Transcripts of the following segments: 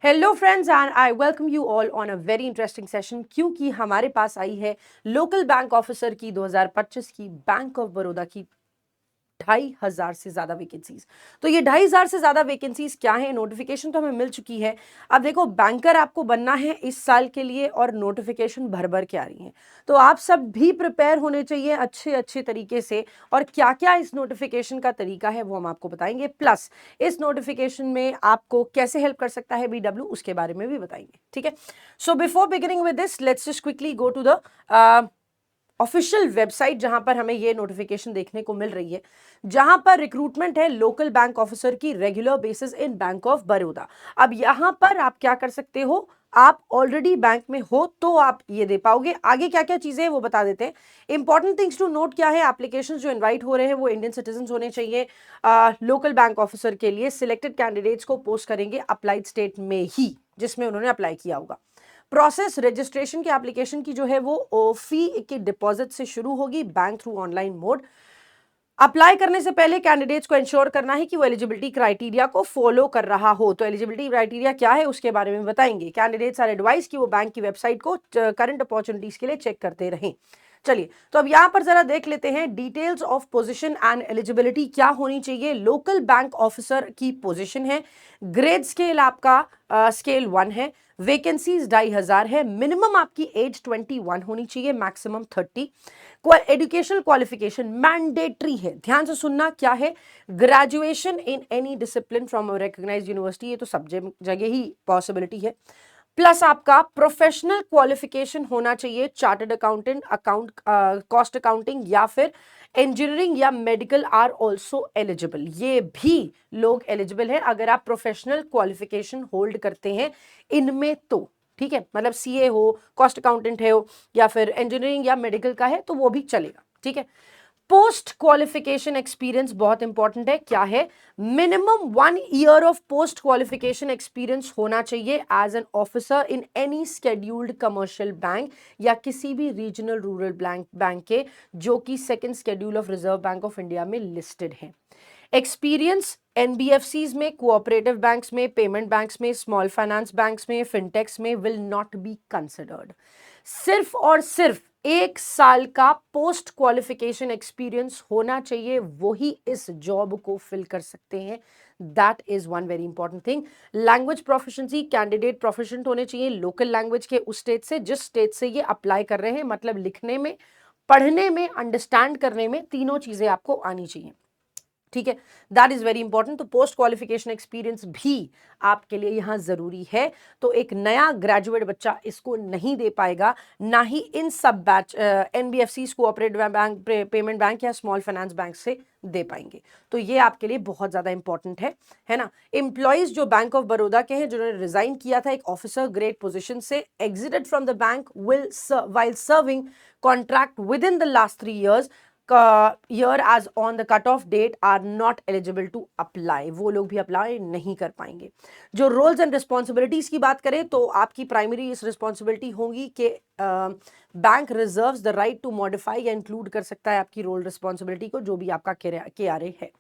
Hello friends and I welcome you all on a very interesting session क्योंकि हमारे पास आई है local bank officer की 2025 की बैंक ऑफ बड़ौदा की 2,500 से ज्यादा वैकेंसीज। तो ये 2,500 से ज्यादा वैकेंसीज क्या है, नोटिफिकेशन तो हमें मिल चुकी है। अब देखो, बैंकर आपको बनना है इस साल के लिए और नोटिफिकेशन भर भर के आ रही है, तो आप सब भी प्रिपेयर होने चाहिए अच्छे अच्छे तरीके से। और क्या क्या इस नोटिफिकेशन का तरीका है वो हम आपको बताएंगे, प्लस इस नोटिफिकेशन में आपको कैसे हेल्प कर सकता है बीडब्ल्यू, उसके बारे में भी बताएंगे। ठीक है, so before beginning with this let's just quickly go to the official website जहां पर हमें ये नोटिफिकेशन देखने को मिल रही है, जहां पर रिक्रूटमेंट है लोकल बैंक ऑफिसर की regular basis in bank of Baroda. अब यहां पर आप क्या कर सकते हो, आप ऑलरेडी बैंक में हो तो आप ये दे पाओगे। आगे क्या क्या चीजें हैं वो बता देते हैं। इंपॉर्टेंट थिंग्स टू नोट क्या है, एप्लीकेशंस जो इनवाइट हो रहे हैं वो इंडियन सिटीजन होने चाहिए। लोकल बैंक ऑफिसर के लिए सिलेक्टेड कैंडिडेट्स को पोस्ट करेंगे अप्लाइड स्टेट में ही जिसमें उन्होंने अप्लाई किया होगा। प्रोसेस रजिस्ट्रेशन की एप्लीकेशन की जो है वो फी के डिपॉजिट से शुरू होगी, bank through online mode. Apply करने से पहले कैंडिडेट्स को इंश्योर करना है कि वो एलिजिबिलिटी क्राइटेरिया को फॉलो कर रहा हो। तो एलिजिबिलिटी क्राइटेरिया क्या है उसके बारे में बताएंगे। कैंडिडेट्स आर एडवाइज कि वो बैंक की वेबसाइट को करंट अपॉर्चुनिटीज के लिए चेक करते रहें। चलिए, तो अब यहां पर जरा देख लेते हैं details of position and eligibility क्या होनी चाहिए। लोकल बैंक ऑफिसर की पोजीशन है, ग्रेड स्केल आपका स्केल 1 है, वैकेंसीज 2,500 है, मिनिमम आपकी एज 21 होनी चाहिए, मैक्सिमम 30। एजुकेशनल क्वालिफिकेशन मैंडेटरी है, ध्यान से सुनना, क्या है, graduation in any discipline from recognised university, ये तो सब जगह ही पॉसिबिलिटी है। प्लस आपका प्रोफेशनल क्वालिफिकेशन होना चाहिए, चार्टर्ड अकाउंटेंट, कॉस्ट अकाउंटिंग या फिर इंजीनियरिंग या मेडिकल आर ऑल्सो एलिजिबल। ये भी लोग एलिजिबल है अगर आप प्रोफेशनल क्वालिफिकेशन होल्ड करते हैं इनमें तो। ठीक है, मतलब सीए हो, कॉस्ट अकाउंटेंट है हो या फिर इंजीनियरिंग या मेडिकल का है तो वो भी चलेगा। ठीक है, पोस्ट क्वालिफिकेशन एक्सपीरियंस बहुत इंपॉर्टेंट है, क्या है, minimum 1 year of post qualification experience होना चाहिए as an officer in any scheduled commercial bank या किसी भी रीजनल रूरल बैंक के जो कि second schedule of Reserve Bank of India में लिस्टेड है। एक्सपीरियंस एनबीएफसीज में, कोऑपरेटिव बैंक्स में, पेमेंट बैंक्स में, स्मॉल फाइनेंस बैंक्स में, फिनटेक्स में विल नॉट बी कंसिडर्ड। सिर्फ और सिर्फ 1 साल का पोस्ट क्वालिफिकेशन एक्सपीरियंस होना चाहिए, वही इस जॉब को फिल कर सकते हैं। That is one very important thing. Language proficiency, candidate proficient होने चाहिए लोकल लैंग्वेज के उस स्टेट से जिस स्टेट से ये अप्लाई कर रहे हैं, मतलब लिखने में, पढ़ने में, अंडरस्टैंड करने में, तीनों चीजें आपको आनी चाहिए। ठीक है, दैट इज वेरी इंपॉर्टेंट। तो पोस्ट क्वालिफिकेशन एक्सपीरियंस भी आपके लिए यहां जरूरी है। तो एक नया ग्रेजुएट बच्चा इसको नहीं दे पाएगा, ना ही इन सब batch NBFC, cooperative bank, payment bank या स्मॉल फाइनेंस बैंक से दे पाएंगे। तो ये आपके लिए बहुत ज्यादा इंपॉर्टेंट है ना। एम्प्लॉइज जो बैंक ऑफ बड़ौदा के हैं जिन्होंने रिजाइन किया था एक ऑफिसर ग्रेड पोजीशन से, exited from the bank will while serving contract with in the last 3 years year as on the cut off date are not eligible to apply, वो लोग भी अप्लाई नहीं कर पाएंगे। जो रोल्स एंड रिस्पॉन्सिबिलिटीज की बात करें तो आपकी प्राइमरी इस रिस्पॉन्सिबिलिटी होगी कि bank reserves the right to modify या इंक्लूड कर सकता है आपकी रोल रिस्पॉन्सिबिलिटी को, जो भी आपका KRA है।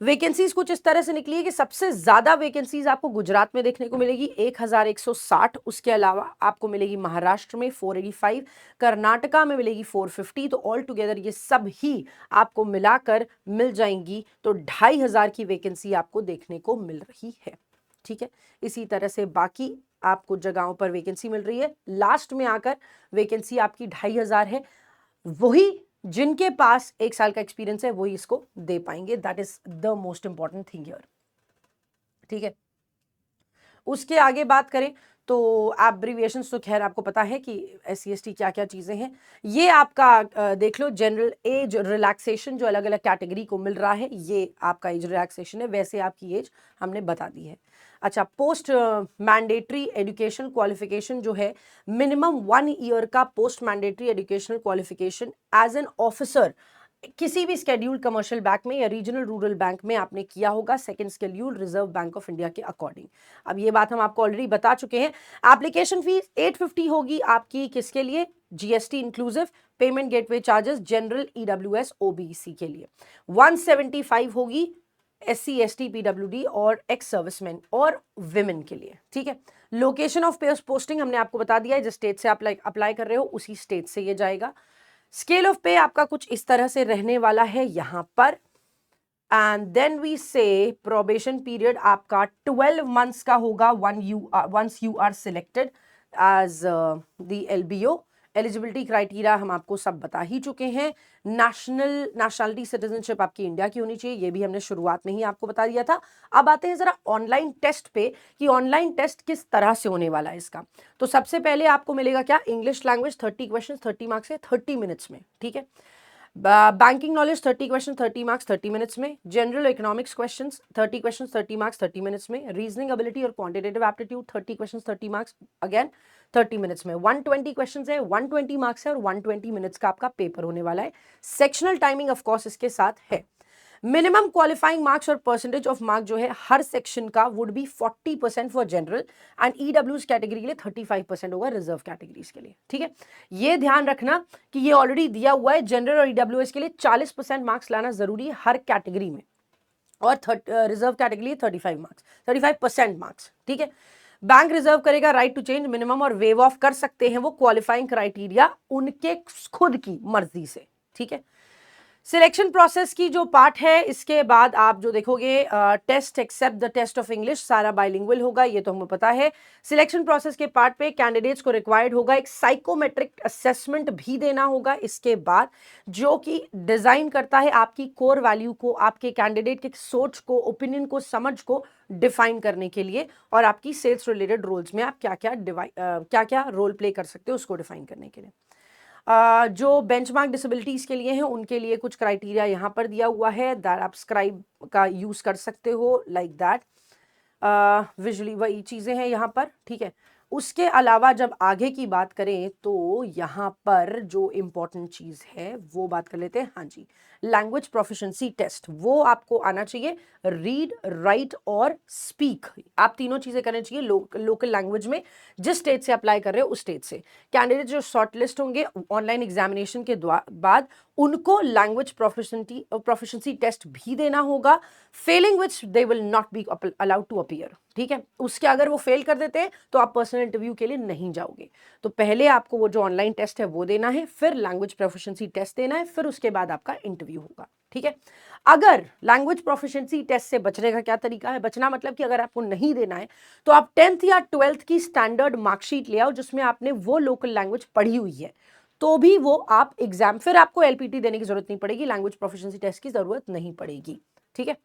वैकेंसीज कुछ इस तरह से निकली है कि सबसे ज्यादा वैकेंसीज आपको गुजरात में देखने को मिलेगी 1,160, उसके अलावा आपको मिलेगी महाराष्ट्र में 485, कर्नाटका में मिलेगी 450। तो ऑल टुगेदर ये सब ही आपको मिलाकर मिल जाएंगी, तो 2,500 की वैकेंसी आपको देखने को मिल रही है। ठीक है, इसी तरह से बाकी आपको जगहों पर वैकेंसी मिल रही है। लास्ट में आकर वैकेंसी आपकी 2,500 है, वही जिनके पास 1 साल का एक्सपीरियंस है वही इसको दे पाएंगे। That is the most important thing here. ठीक है, उसके आगे बात करें तो एब्रीविएशंस तो खैर आपको पता है कि SC/ST क्या क्या चीजें हैं। ये आपका देख लो, जनरल एज रिलैक्सेशन जो अलग अलग कैटेगरी को मिल रहा है, ये आपका एज रिलैक्सेशन है, वैसे आपकी एज हमने बता दी है। अच्छा, पोस्ट मैंडेटरी एजुकेशन क्वालिफिकेशन जो है, मिनिमम 1 ईयर का post mandatory educational qualification as an officer किसी भी स्केड्यूल्ड कमर्शियल बैंक में या रीजनल रूरल बैंक में आपने किया होगा, second schedule reserve Bank of India के अकॉर्डिंग। अब ये बात हम आपको ऑलरेडी बता चुके हैं। एप्लीकेशन फीस 850 होगी आपकी, किसके लिए, GST inclusive, payment gateway charges general EWS OBC के लिए। 175 होगी SC ST PWD और एक्स सर्विसमैन और विमेन के लिए, ठीक है। लोकेशन ऑफ पोस्टिंग हमने आपको बता दिया है, जिस स्टेट से आप अप्लाई कर रहे हो उसी स्टेट से ये जाएगा। स्केल ऑफ पे आपका कुछ इस तरह से रहने वाला है यहां पर। And then we say probation period आपका 12 मंथ्स का होगा once you are selected as the LBO। Eligibility criteria हम आपको सब बता ही चुके हैं। नेशनलिटी सिटीजनशिप आपकी इंडिया की होनी चाहिए, ये भी हमने शुरुआत में ही आपको बता दिया था। अब आते हैं जरा ऑनलाइन टेस्ट पे कि ऑनलाइन टेस्ट किस तरह से होने वाला है इसका। तो सबसे पहले आपको मिलेगा क्या, इंग्लिश लैंग्वेज 30 क्वेश्चन 30 मार्क्स है 30 मिनट्स में, ठीक है। Banking knowledge 30 question 30 marks 30 minutes में। General economics questions 30 question 30 marks 30 minutes में। रीजनिंग एबिलिटी और quantitative aptitude 30 question 30 marks again 30 minutes में। 120 क्वेश्चंस है, 120 मार्क्स है और 120 मिनट्स का आपका पेपर होने वाला है। सेक्शनल टाइमिंग ऑफ कोर्स इसके साथ है। मिनिमम क्वालिफाइंग मार्क्स और परसेंटेज ऑफ मार्क जो है हर सेक्शन का would be 40% for general and EWS category के लिए 35% होगा रिजर्व कैटेगरीज के लिए, ठीक है। ये ध्यान रखना कि ये ऑलरेडी दिया हुआ है, जनरल और EWS के लिए 40% मार्क्स लाना जरूरी है हर कैटेगरी में, और रिजर्व कैटेगरी 35% मार्क्स, ठीक है। बैंक रिजर्व करेगा राइट टू चेंज मिनिमम और वेव ऑफ कर सकते हैं वो क्वालिफाइंग क्राइटेरिया उनके खुद की मर्जी से, ठीक है। सिलेक्शन प्रोसेस की जो पार्ट है इसके बाद आप जो देखोगे test except the test of English सारा बाइलिंगुअल होगा, ये तो हमें पता है। सिलेक्शन प्रोसेस के पार्ट पे कैंडिडेट्स को रिक्वायर्ड होगा एक साइकोमेट्रिक असेसमेंट भी देना होगा इसके बाद, जो कि डिजाइन करता है आपकी कोर वैल्यू को, आपके कैंडिडेट की सोच को, ओपिनियन को, समझ को डिफाइन करने के लिए, और आपकी सेल्स रिलेटेड रोल्स में आप क्या क्या रोल प्ले कर सकते हो उसको डिफाइन करने के लिए। जो बेंचमार्क डिसेबिलिटीज के लिए हैं उनके लिए कुछ क्राइटेरिया यहाँ पर दिया हुआ है, दैट आप स्क्राइब का यूज कर सकते हो लाइक दैट। विजुअली वही चीजें हैं यहाँ पर, ठीक है। उसके अलावा जब आगे की बात करें तो यहाँ पर जो इम्पोर्टेंट चीज है वो बात कर लेते हैं। हाँ जी, लैंग्वेज प्रोफिशिएंसी टेस्ट वो आपको आना चाहिए। रीड, राइट और स्पीक आप तीनों चीजें करनी चाहिए लोकल लैंग्वेज में, जिस स्टेट से अप्लाई कर रहे हो उस स्टेट से। कैंडिडेट जो शॉर्टलिस्ट होंगे ऑनलाइन एग्जामिनेशन के बाद उनको लैंग्वेज प्रोफिशिएंसी टेस्ट भी देना होगा, failing which they will not be allowed to appear, ठीक है। उसके अगर वो फेल कर देते हैं तो आप पर्सनल इंटरव्यू के लिए नहीं जाओगे। तो पहले आपको वो जो ऑनलाइन टेस्ट है वो देना है, फिर लैंग्वेज प्रोफिशिएंसी टेस्ट देना है, फिर उसके बाद आपका इंटरव्यू होगा, ठीक है। अगर लैंग्वेज प्रोफिशिएंसी टेस्ट से बचने का क्या तरीका है, बचना मतलब कि अगर आपको नहीं देना है तो आप 10th या 12th की स्टैंडर्ड मार्कशीट ले आओ जिसमें आपने वो लोकल लैंग्वेज पढ़ी हुई है, तो भी वो आप एग्जाम, फिर आपको LPT देने की जरूरत नहीं पड़ेगी, लैंग्वेज प्रोफिशिएंसी टेस्ट की जरूरत नहीं पड़ेगी, ठीक है।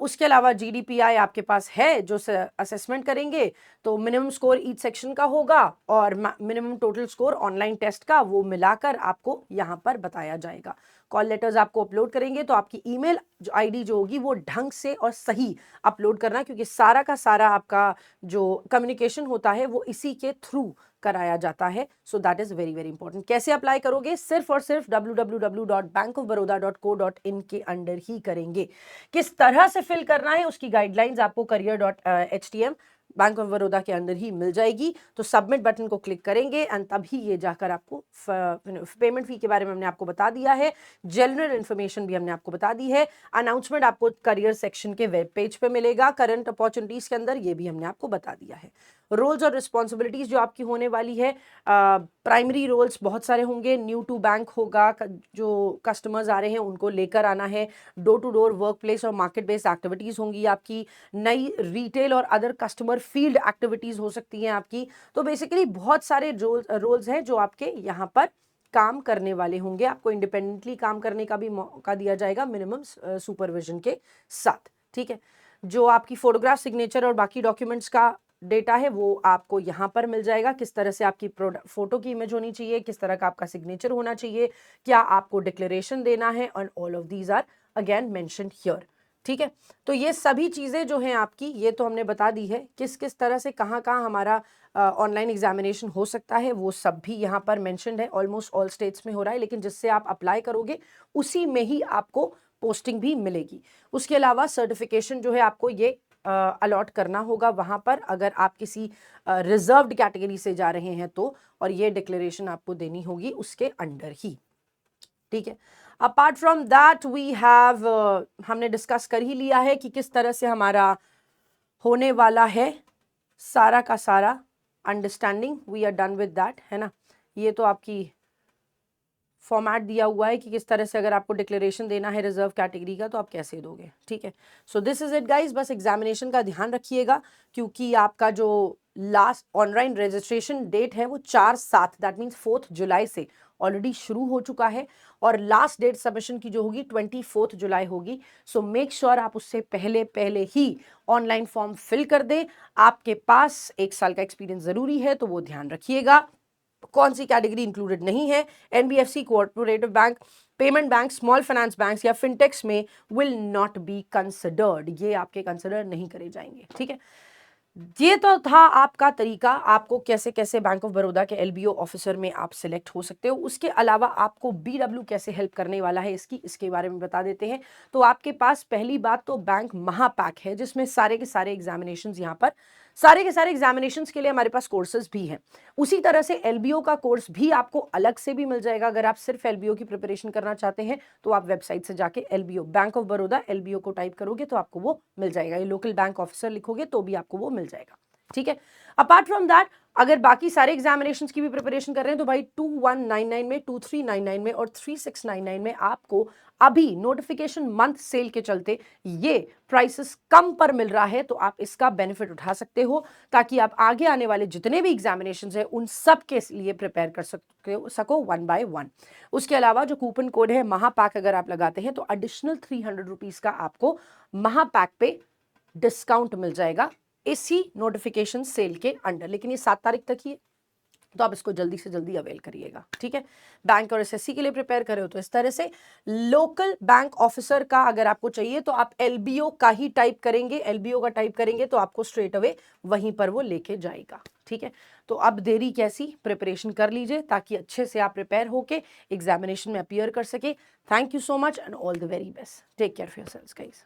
उसके अलावा GDPI आपके पास है जो असेसमेंट करेंगे, तो मिनिमम स्कोर ईच सेक्शन का होगा और minimum total score online test का वो मिलाकर आपको यहाँ पर बताया जाएगा। कॉल लेटर्स आपको अपलोड करेंगे तो आपकी ईमेल ID जो होगी वो ढंग से और सही अपलोड करना, क्योंकि सारा का सारा आपका जो कम्युनिकेशन होता है वो इसी के थ्रू कराया जाता है। So that is very very important. कैसे अप्लाई करोगे, सिर्फ और सिर्फ www.bankofbaroda.co.in के अंडर ही करेंगे। किस तरह से फिल करना है उसकी गाइडलाइंस आपको career.htm बैंक ऑफ बड़ौदा के अंदर ही मिल जाएगी। तो सबमिट बटन को क्लिक करेंगे एंड तभी ये जाकर आपको पेमेंट फी के बारे में हमने आपको बता दिया है, जनरल इन्फॉर्मेशन भी हमने आपको बता दी है, अनाउंसमेंट आपको करियर सेक्शन के वेब पेज पे मिलेगा, करंट अपॉर्चुनिटीज के अंदर ये भी हमने आपको बता दिया है। रोल्स और रिस्पॉन्सिबिलिटीज जो आपकी होने वाली है, प्राइमरी रोल्स बहुत सारे होंगे, न्यू टू बैंक होगा, जो कस्टमर्स आ रहे हैं उनको लेकर आना है, door to door work place और मार्केट बेस्ड एक्टिविटीज़ होंगी आपकी, नई रिटेल और अदर कस्टमर फील्ड एक्टिविटीज़ हो सकती हैं आपकी। तो बेसिकली बहुत सारे रोल्स हैं जो आपके यहाँ पर काम करने वाले होंगे, आपको इंडिपेंडेंटली काम करने का भी मौका दिया जाएगा मिनिमम सुपरविजन के साथ, ठीक है। जो आपकी फोटोग्राफ, सिग्नेचर और बाकी डॉक्यूमेंट्स का डेटा है वो आपको यहाँ पर मिल जाएगा, किस तरह से आपकी फोटो की इमेज होनी चाहिए, किस तरह का आपका सिग्नेचर होना चाहिए, क्या आपको डिक्लेरेशन देना है, और all of these are again mentioned here, ठीक है। तो ये सभी चीज़ें जो हैं आपकी, ये तो हमने बता दी है किस किस तरह से कहाँ कहाँ हमारा ऑनलाइन एग्जामिनेशन हो सकता है, वो सब भी यहाँ पर मेंशन्ड है। ऑलमोस्ट ऑल स्टेट्स में हो रहा है, लेकिन जिससे आप अप्लाई करोगे उसी में ही आपको पोस्टिंग भी मिलेगी। उसके अलावा सर्टिफिकेशन जो है आपको ये अलॉट करना होगा वहाँ पर, अगर आप किसी रिजर्व्ड कैटेगरी से जा रहे हैं तो, और ये डिक्लेरेशन आपको देनी होगी उसके अंडर ही, ठीक है। Apart from that we have हमने डिस्कस कर ही लिया है कि किस तरह से हमारा होने वाला है सारा का सारा understanding, we are done with that, है ना। ये तो आपकी फॉर्मेट दिया हुआ है कि किस तरह से अगर आपको डिक्लेरेशन देना है रिजर्व कैटेगरी का तो आप कैसे दोगे, ठीक है। So this is it guys, बस एग्जामिनेशन का ध्यान रखिएगा क्योंकि आपका जो लास्ट ऑनलाइन रजिस्ट्रेशन डेट है वो 4/7 दैट मीन्स 4 जुलाई से ऑलरेडी शुरू हो चुका है और लास्ट डेट सबमिशन की जो होगी 24 जुलाई होगी। सो मेक श्योर आप उससे पहले पहले ही ऑनलाइन फॉर्म फिल कर दें। आपके पास 1 साल का एक्सपीरियंस जरूरी है तो वो ध्यान रखिएगा। कौन सी कैटेगरी इंक्लूडेड नहीं है, NBFC, cooperative bank, payment bank, small finance banks या फिनटेक्स में विल नॉट बी कंसिडर्ड, ये आपके कंसिडर नहीं करे जाएंगे, ठीक है। ये तो था आपका तरीका, आपको कैसे कैसे बैंक ऑफ बड़ौदा के एलबीओ ऑफिसर में आप सिलेक्ट हो सकते हो। उसके अलावा आपको बीडब्ल्यू कैसे हेल्प करने वाला है इसके बारे में बता देते हैं। तो आपके पास पहली बात तो बैंक महापैक है जिसमें सारे के सारे एग्जामिनेशंस यहाँ पर सारे के सारे एग्जामिनेशंस के लिए हमारे पास कोर्सेज भी हैं। उसी तरह से एलबीओ का कोर्स भी आपको अलग से भी मिल जाएगा। अगर आप सिर्फ एलबीओ की प्रिपरेशन करना चाहते हैं तो आप वेबसाइट से जाके LBO bank of Baroda LBO को टाइप करोगे तो आपको वो मिल जाएगा। ये लोकल बैंक ऑफिसर लिखोगे तो भी आपको वो मिल जाएगा, ठीक है। अपार्ट फ्रॉम दैट अगर बाकी सारे एग्जामिनेशंस की भी प्रिपरेशन कर रहे हैं तो भाई 2199 में, 2399 में और 3699 में आपको अभी नोटिफिकेशन मंथ सेल के चलते ये प्राइसेस कम पर मिल रहा है, तो आप इसका बेनिफिट उठा सकते हो ताकि आप आगे आने वाले जितने भी एग्जामिनेशंस हैं उन सब के लिए प्रिपेयर कर सको 1 बाय 1। उसके अलावा जो कूपन कोड है महापैक अगर आप लगाते हैं तो एडिशनल 300 रुपीज का आपको महापैक पे डिस्काउंट मिल जाएगा इसी नोटिफिकेशन सेल के अंडर। लेकिन ये 7 तारीख तक ही है तो आप इसको जल्दी से जल्दी अवेल करिएगा, ठीक है। बैंक और एसएससी के लिए प्रिपेयर कर रहे हो तो इस तरह से। लोकल बैंक ऑफिसर का अगर आपको चाहिए तो आप एलबीओ का ही टाइप करेंगे, एलबीओ का टाइप करेंगे तो आपको स्ट्रेट अवे वहीं पर वो लेके जाएगा, ठीक है। तो अब देरी कैसी, प्रिपरेशन कर लीजिए ताकि अच्छे से आप प्रिपेयर होके एग्जामिनेशन में अपीयर कर सके। Thank you so much and all the very best. Take care of yourselves guys.